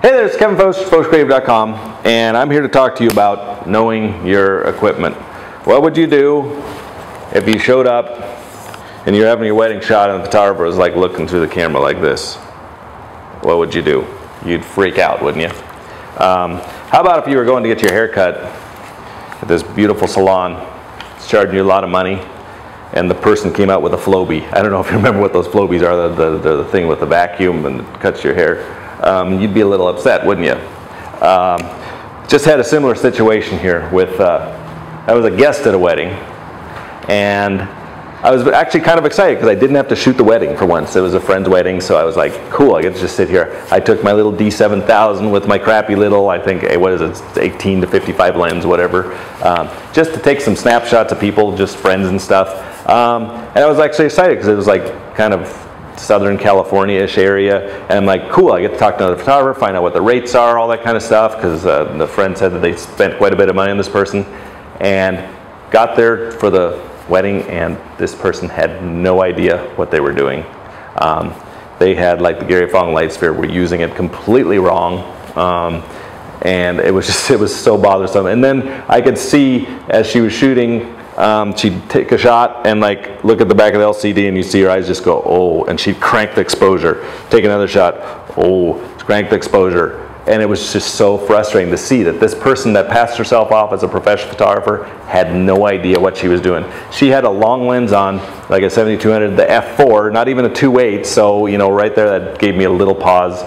Hey there, it's Kevin Foch, FochCreative.com, and I'm here to talk to you about knowing your equipment. What would you do if you showed up and you're having your wedding shot and the photographer was like looking through the camera like this? What would you do? You'd freak out, wouldn't you? How about if you were going to get your hair cut at this beautiful salon, it's charging you a lot of money, and the person came out with a Flowbee. I don't know if you remember what those Flowbees are, the thing with the vacuum and it cuts your hair. You'd be a little upset, wouldn't you? Just had a similar situation here with, I was a guest at a wedding, and I was actually kind of excited because I didn't have to shoot the wedding for once. It was a friend's wedding, so I was like, cool, I get to just sit here. I took my little D7000 with my crappy little, I think, what is it, 18 to 55 lens, whatever, just to take some snapshots of people, just friends and stuff. And I was actually excited because it was like kind of Southern California-ish area, and I'm like, cool, I get to talk to another photographer, find out what the rates are, all that kind of stuff, because the friend said that they spent quite a bit of money on this person, and got there for the wedding, and this person had no idea what they were doing. They had, like, the Gary Fong light sphere, were using it completely wrong, and it was so bothersome. And then I could see as she was shooting, she'd take a shot and like look at the back of the LCD, and you see her eyes just go, oh, and she'd crank the exposure, take another shot, oh, crank the exposure. And it was just so frustrating to see that this person that passed herself off as a professional photographer had no idea what she was doing. She had a long lens on, like a 7200, the f4, not even a 2.8, so you know, right there that gave me a little pause.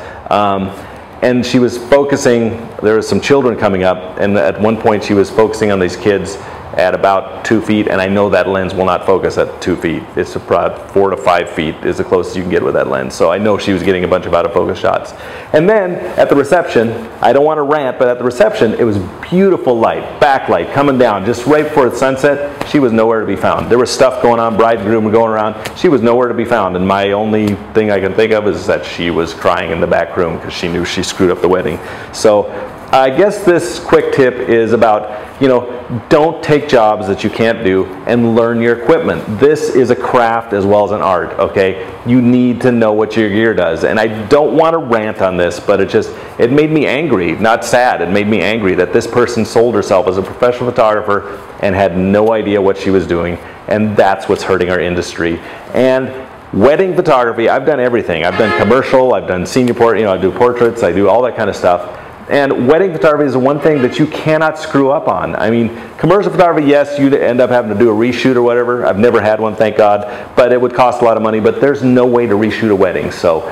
And she was focusing, there was some children coming up, and at one point she was focusing on these kids at about 2 feet, and I know that lens will not focus at 2 feet. It's about 4 to 5 feet is the closest you can get with that lens. So I know she was getting a bunch of out of focus shots. And then at the reception, I don't want to rant, but at the reception, it was beautiful light, backlight coming down just right before sunset. She was nowhere to be found. There was stuff going on, bride and groom were going around. She was nowhere to be found, and my only thing I can think of is that she was crying in the back room because she knew she screwed up the wedding. So I guess this quick tip is about, you know, don't take jobs that you can't do and learn your equipment. This is a craft as well as an art, okay? You need to know what your gear does. And I don't want to rant on this, but it made me angry, not sad. It made me angry that this person sold herself as a professional photographer and had no idea what she was doing. And that's what's hurting our industry. And wedding photography, I've done everything. I've done commercial, I've done senior portrait, you know, I do portraits, I do all that kind of stuff. And wedding photography is one thing that you cannot screw up on. I mean, commercial photography, yes, you'd end up having to do a reshoot or whatever. I've never had one, thank God, but it would cost a lot of money, but there's no way to reshoot a wedding. So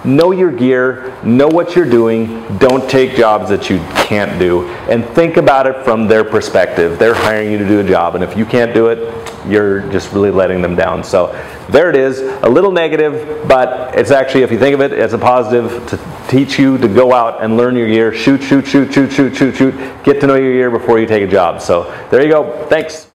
know your gear, know what you're doing, don't take jobs that you can't do, and think about it from their perspective. They're hiring you to do a job, and if you can't do it, you're just really letting them down. So there it is, a little negative, but it's actually, if you think of it as a positive, to teach you to go out and learn your gear, shoot, get to know your gear before you take a job. So there you go, thanks.